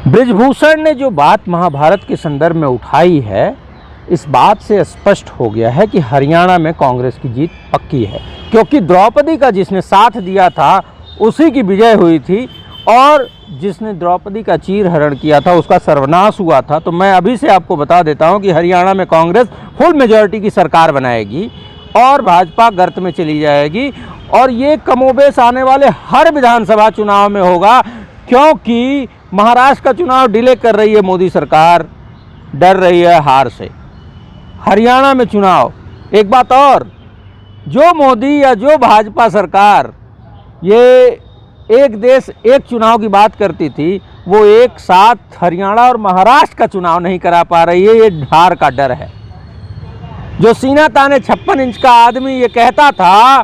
बृजभूषण ने जो बात महाभारत के संदर्भ में उठाई है, इस बात से स्पष्ट हो गया है कि हरियाणा में कांग्रेस की जीत पक्की है, क्योंकि द्रौपदी का जिसने साथ दिया था उसी की विजय हुई थी और जिसने द्रौपदी का चीरहरण किया था उसका सर्वनाश हुआ था। तो मैं अभी से आपको बता देता हूं कि हरियाणा में कांग्रेस फुल मेजॉरिटी की सरकार बनाएगी और भाजपा गर्त में चली जाएगी, और ये कमोबेश आने वाले हर विधानसभा चुनाव में होगा, क्योंकि महाराष्ट्र का चुनाव डिले कर रही है मोदी सरकार, डर रही है हार से। हरियाणा में चुनाव, एक बात और, जो मोदी या जो भाजपा सरकार ये एक देश एक चुनाव की बात करती थी, वो एक साथ हरियाणा और महाराष्ट्र का चुनाव नहीं करा पा रही है। ये हार का डर है। जो सीना ताने 56 इंच का आदमी ये कहता था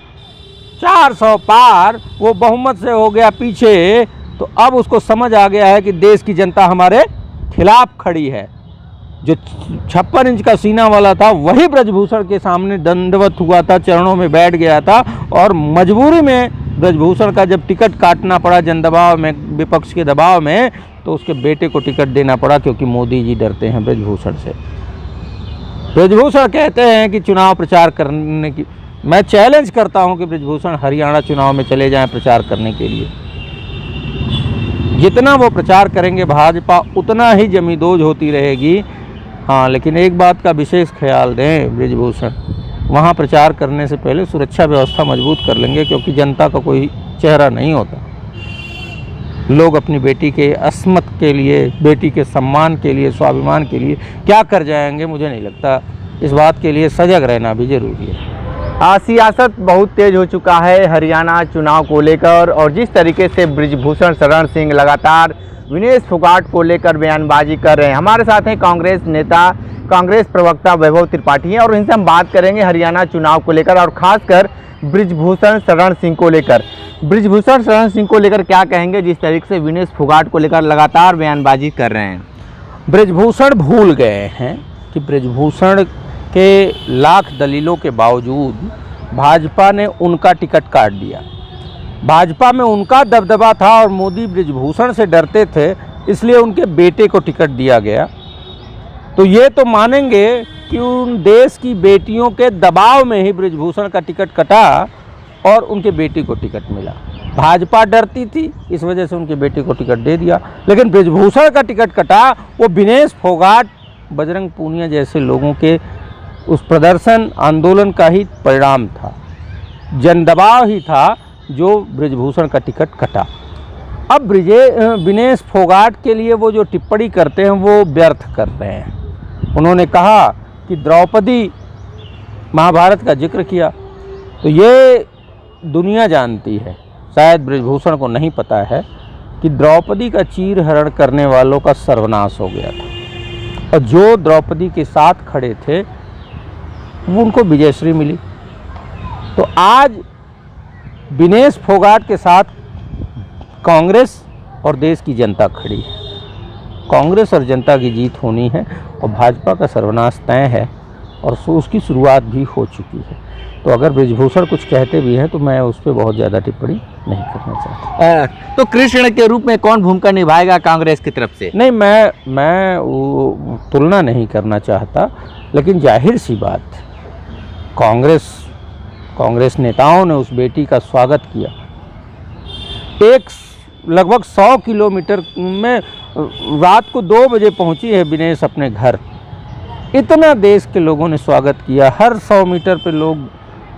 400 पार, वो बहुमत से हो गया पीछे, तो अब उसको समझ आ गया है कि देश की जनता हमारे खिलाफ खड़ी है। जो 56 इंच का सीना वाला था वही बृजभूषण के सामने दंडवत हुआ था, चरणों में बैठ गया था, और मजबूरी में बृजभूषण का जब टिकट काटना पड़ा जन दबाव में, विपक्ष के दबाव में, तो उसके बेटे को टिकट देना पड़ा, क्योंकि मोदी जी डरते हैं बृजभूषण से। बृजभूषण कहते हैं कि चुनाव प्रचार करने की, मैं चैलेंज करता हूं कि बृजभूषण हरियाणा चुनाव में चले जाएं प्रचार करने के लिए। जितना वो प्रचार करेंगे भाजपा उतना ही जमींदोज होती रहेगी। हाँ, लेकिन एक बात का विशेष ख्याल दें बृजभूषण, वहाँ प्रचार करने से पहले सुरक्षा व्यवस्था मजबूत कर लेंगे, क्योंकि जनता का कोई चेहरा नहीं होता। लोग अपनी बेटी के अस्मत के लिए, बेटी के सम्मान के लिए, स्वाभिमान के लिए क्या कर जाएंगे मुझे नहीं लगता। इस बात के लिए सजग रहना भी जरूरी है। सियासत बहुत तेज हो चुका है हरियाणा चुनाव को लेकर, और जिस तरीके से बृजभूषण शरण सिंह लगातार विनेश फोगाट को लेकर बयानबाजी कर रहे हैं। हमारे साथ हैं कांग्रेस नेता, कांग्रेस प्रवक्ता वैभव त्रिपाठी हैं, और इनसे हम बात करेंगे हरियाणा चुनाव को लेकर और खासकर बृजभूषण शरण सिंह को लेकर। बृजभूषण शरण सिंह को लेकर क्या कहेंगे, जिस तरीके से विनेश फोगाट को लेकर लगातार बयानबाजी कर रहे हैं? बृजभूषण भूल गए हैं कि बृजभूषण के लाख दलीलों के बावजूद भाजपा ने उनका टिकट काट दिया। भाजपा में उनका दबदबा था और मोदी बृजभूषण से डरते थे, इसलिए उनके बेटे को टिकट दिया गया। तो ये तो मानेंगे कि उन देश की बेटियों के दबाव में ही बृजभूषण का टिकट कटा और उनके बेटे को टिकट मिला। भाजपा डरती थी, इस वजह से उनके बेटे को टिकट दे दिया, लेकिन बृजभूषण का टिकट कटा वो विनेश फोगाट, बजरंग पूनिया जैसे लोगों के उस प्रदर्शन आंदोलन का ही परिणाम था। जन दबाव ही था जो बृजभूषण का टिकट कटा। अब विनेश फोगाट के लिए वो जो टिप्पणी करते हैं वो व्यर्थ कर रहे हैं। उन्होंने कहा कि द्रौपदी, महाभारत का जिक्र किया, तो ये दुनिया जानती है, शायद बृजभूषण को नहीं पता है कि द्रौपदी का चीरहरण करने वालों का सर्वनाश हो गया था, और जो द्रौपदी के साथ खड़े थे वो उनको विजयश्री मिली। तो आज विनेश फोगाट के साथ कांग्रेस और देश की जनता खड़ी है। कांग्रेस और जनता की जीत होनी है और भाजपा का सर्वनाश तय है, और उसकी शुरुआत भी हो चुकी है। तो अगर बृजभूषण कुछ कहते भी हैं तो मैं उस पर बहुत ज़्यादा टिप्पणी नहीं करना चाहता। तो कृष्ण के रूप में कौन भूमिका निभाएगा कांग्रेस की तरफ से? नहीं, मैं वो तुलना नहीं करना चाहता, लेकिन जाहिर सी बात, कांग्रेस नेताओं ने उस बेटी का स्वागत किया। एक लगभग 100 किलोमीटर में रात को 2 बजे पहुंची है विनेश अपने घर। इतना देश के लोगों ने स्वागत किया, हर 100 मीटर पे लोग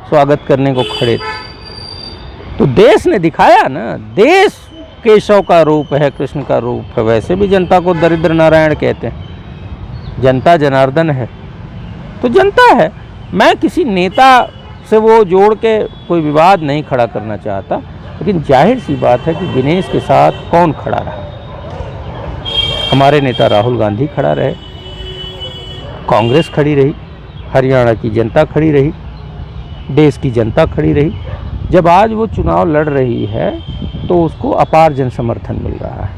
स्वागत करने को खड़े थे। तो देश ने दिखाया ना, देश केशव का रूप है, कृष्ण का रूप है। वैसे भी जनता को दरिद्र नारायण कहते हैं, जनता जनार्दन है, तो जनता है। मैं किसी नेता से वो जोड़ के कोई विवाद नहीं खड़ा करना चाहता, लेकिन जाहिर सी बात है कि विनेश के साथ कौन खड़ा रहा? हमारे नेता राहुल गांधी खड़ा रहे, कांग्रेस खड़ी रही, हरियाणा की जनता खड़ी रही, देश की जनता खड़ी रही। जब आज वो चुनाव लड़ रही है तो उसको अपार जन समर्थन मिल रहा है,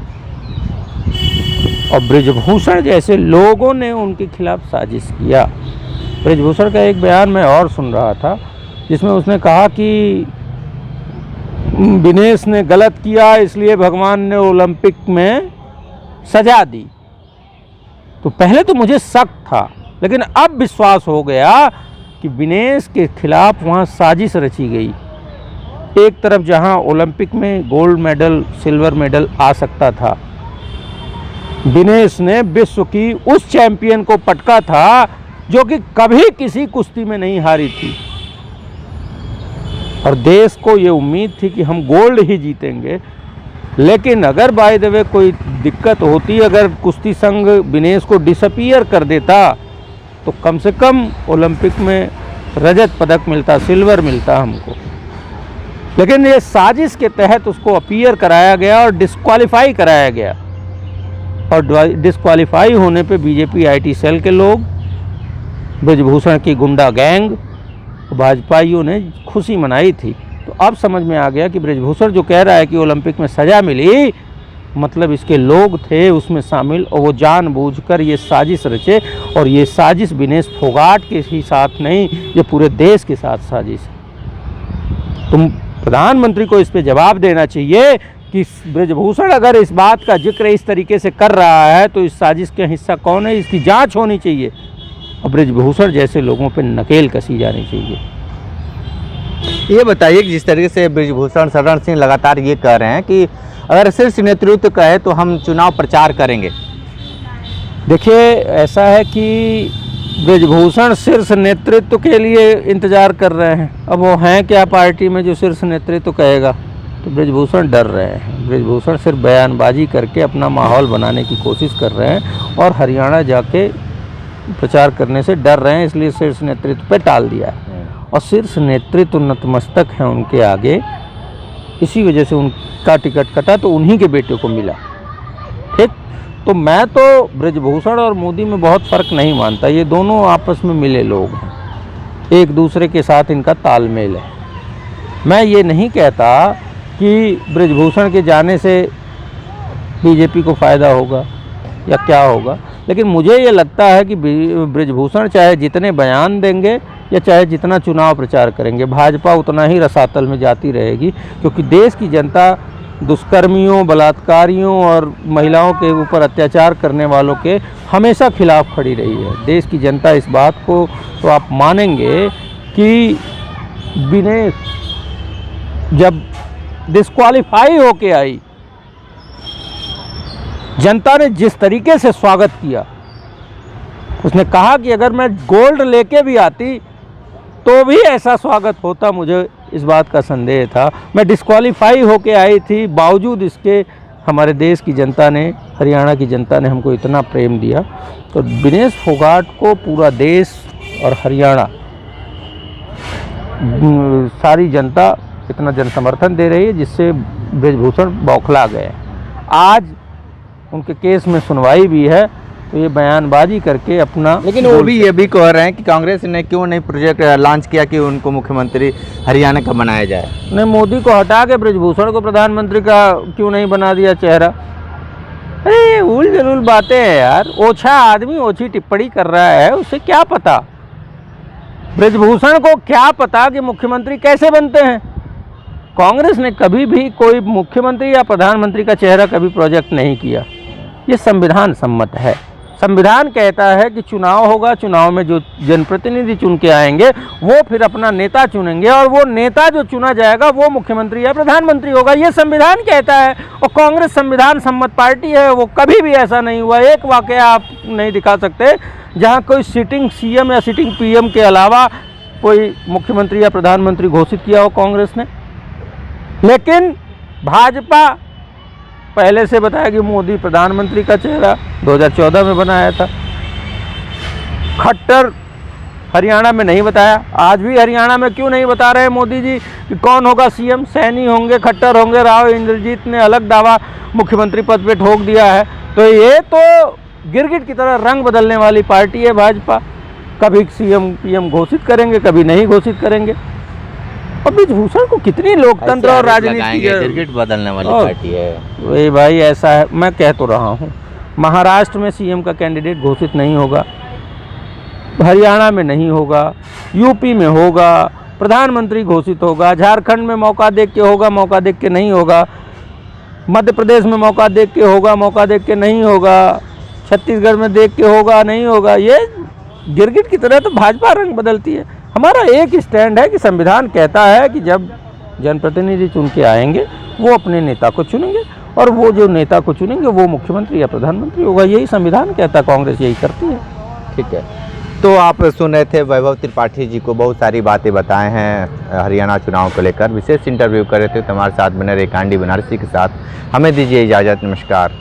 और बृजभूषण जैसे लोगों ने उनके खिलाफ साजिश किया। बृजभूषण का एक बयान मैं और सुन रहा था, जिसमें उसने कहा कि विनेश ने गलत किया, इसलिए भगवान ने ओलंपिक में सजा दी। तो पहले तो मुझे शक था, लेकिन अब विश्वास हो गया कि विनेश के खिलाफ वहाँ साजिश रची गई। एक तरफ जहाँ ओलंपिक में गोल्ड मेडल, सिल्वर मेडल आ सकता था, विनेश ने विश्व की उस चैंपियन को पटका था जो कि कभी किसी कुश्ती में नहीं हारी थी, और देश को ये उम्मीद थी कि हम गोल्ड ही जीतेंगे। लेकिन अगर बाय द वे कोई दिक्कत होती, अगर कुश्ती संघ विनेश को डिसअपीयर कर देता, तो कम से कम ओलंपिक में रजत पदक मिलता, सिल्वर मिलता हमको। लेकिन ये साजिश के तहत उसको अपीयर कराया गया और डिस्क्वालीफाई कराया गया, और डिस्क्वालीफाई होने पे बीजेपी आईटी सेल के लोग, ब्रिजभूषण की गुंडा गैंग, भाजपाइयों ने खुशी मनाई थी। तो अब समझ में आ गया कि ब्रिजभूषण जो कह रहा है कि ओलंपिक में सजा मिली, मतलब इसके लोग थे उसमें शामिल, और वो जानबूझकर ये साजिश रचे। और ये साजिश विनेश फोगाट के ही साथ नहीं, ये पूरे देश के साथ साजिश है। तुम प्रधानमंत्री को इस पे जवाब देना चाहिए कि ब्रिजभूषण अगर इस बात का जिक्र इस तरीके से कर रहा है तो इस साजिश का हिस्सा कौन है, इसकी जांच होनी चाहिए, और ब्रिजभूषण जैसे लोगों पे नकेल कसी जानी चाहिए। ये बताइए कि जिस तरीके से ब्रिजभूषण शरण सिंह लगातार ये कह रहे हैं कि अगर शीर्ष नेतृत्व कहे तो हम चुनाव प्रचार करेंगे। देखिए, ऐसा है कि ब्रिजभूषण शीर्ष नेतृत्व के लिए इंतजार कर रहे हैं। अब वो हैं क्या पार्टी में जो शीर्ष नेतृत्व कहेगा, तो ब्रिजभूषण डर रहे हैं। ब्रिजभूषण सिर्फ बयानबाजी करके अपना माहौल बनाने की कोशिश कर रहे हैं, और हरियाणा जाके प्रचार करने से डर रहे हैं, इसलिए शीर्ष नेतृत्व पे टाल दिया है। और शीर्ष नेतृत्व नतमस्तक है उनके आगे, इसी वजह से उनका टिकट कटा तो उन्हीं के बेटे को मिला। ठीक, तो मैं तो ब्रिजभूषण और मोदी में बहुत फ़र्क नहीं मानता। ये दोनों आपस में मिले लोग हैं, एक दूसरे के साथ इनका तालमेल है। मैं ये नहीं कहता कि ब्रिजभूषण के जाने से बीजेपी को फ़ायदा होगा या क्या होगा, लेकिन मुझे ये लगता है कि ब्रिजभूषण चाहे जितने बयान देंगे या चाहे जितना चुनाव प्रचार करेंगे, भाजपा उतना ही रसातल में जाती रहेगी, क्योंकि देश की जनता दुष्कर्मियों, बलात्कारियों और महिलाओं के ऊपर अत्याचार करने वालों के हमेशा खिलाफ खड़ी रही है। देश की जनता इस बात को तो आप मानेंगे कि विनेश जब डिस्क्वालीफाई होके आई, जनता ने जिस तरीके से स्वागत किया, उसने कहा कि अगर मैं गोल्ड लेके भी आती तो भी ऐसा स्वागत होता, मुझे इस बात का संदेह था। मैं डिस्क्वालीफाई होके आई थी, बावजूद इसके हमारे देश की जनता ने, हरियाणा की जनता ने हमको इतना प्रेम दिया। तो विनेश फोगाट को पूरा देश और हरियाणा, सारी जनता इतना जनसमर्थन दे रही है, जिससे ब्रिजभूषण बौखला गए। आज उनके केस में सुनवाई भी है, तो ये बयानबाजी करके अपना, लेकिन वो भी ये भी कह रहे हैं कि कांग्रेस ने क्यों नहीं प्रोजेक्ट लॉन्च किया कि उनको मुख्यमंत्री हरियाणा का बनाया जाए। ने मोदी को हटा के ब्रिजभूषण को प्रधानमंत्री का क्यों नहीं बना दिया चेहरा। अरे उल जलूल बातें हैं यार, ओछा आदमी ओछी टिप्पणी कर रहा है, उसे क्या पता, ब्रिजभूषण को क्या पता कि मुख्यमंत्री कैसे बनते हैं। कांग्रेस ने कभी भी कोई मुख्यमंत्री या प्रधानमंत्री का चेहरा कभी प्रोजेक्ट नहीं किया। ये संविधान सम्मत है। संविधान कहता है कि चुनाव होगा, चुनाव में जो जनप्रतिनिधि चुन के आएंगे वो फिर अपना नेता चुनेंगे, और वो नेता जो चुना जाएगा वो मुख्यमंत्री या प्रधानमंत्री होगा। ये संविधान कहता है, और कांग्रेस संविधान सम्मत पार्टी है। वो कभी भी ऐसा नहीं हुआ, एक वाकया आप नहीं दिखा सकते जहाँ कोई सिटिंग सीएम या सिटिंग पीएम के अलावा कोई मुख्यमंत्री या प्रधानमंत्री घोषित किया हो कांग्रेस ने। लेकिन भाजपा पहले से बताया कि मोदी प्रधानमंत्री का चेहरा 2014 में बनाया था। खट्टर हरियाणा में नहीं बताया, आज भी हरियाणा में क्यों नहीं बता रहे मोदी जी कि कौन होगा सीएम। सैनी होंगे, खट्टर होंगे, राव इंद्रजीत ने अलग दावा मुख्यमंत्री पद पे ठोक दिया है। तो ये तो गिरगिट की तरह रंग बदलने वाली पार्टी है भाजपा। कभी सीएम पीएम घोषित करेंगे, कभी नहीं घोषित करेंगे। और ब्रिजभूषण को कितनी लोकतंत्र और राजनीति, गिरगिट बदलने वाली पार्टी है। वही भाई, ऐसा है, मैं कह तो रहा हूँ। महाराष्ट्र में सीएम का कैंडिडेट घोषित नहीं होगा, हरियाणा में नहीं होगा, यूपी में होगा, प्रधानमंत्री घोषित होगा, झारखंड में मौका देख के होगा, मौका देख के नहीं होगा। मध्य प्रदेश में मौका देख के होगा, मौका देख के नहीं होगा, छत्तीसगढ़ में देख के होगा, नहीं होगा। ये गिरगिट की तरह तो भाजपा रंग बदलती है। हमारा एक स्टैंड है कि संविधान कहता है कि जब जनप्रतिनिधि चुन के आएंगे वो अपने नेता को चुनेंगे, और वो जो नेता को चुनेंगे वो मुख्यमंत्री या प्रधानमंत्री होगा। यही संविधान कहता है, कांग्रेस यही करती है। ठीक है, तो आप सुन रहे थे वैभव त्रिपाठी जी को बहुत सारी बातें बताए हैं हरियाणा चुनाव को लेकर। विशेष इंटरव्यू कर रहे थे, तो हमारे साथ बने रहे कांडी बनारसी के साथ। हमें दीजिए इजाज़त, नमस्कार।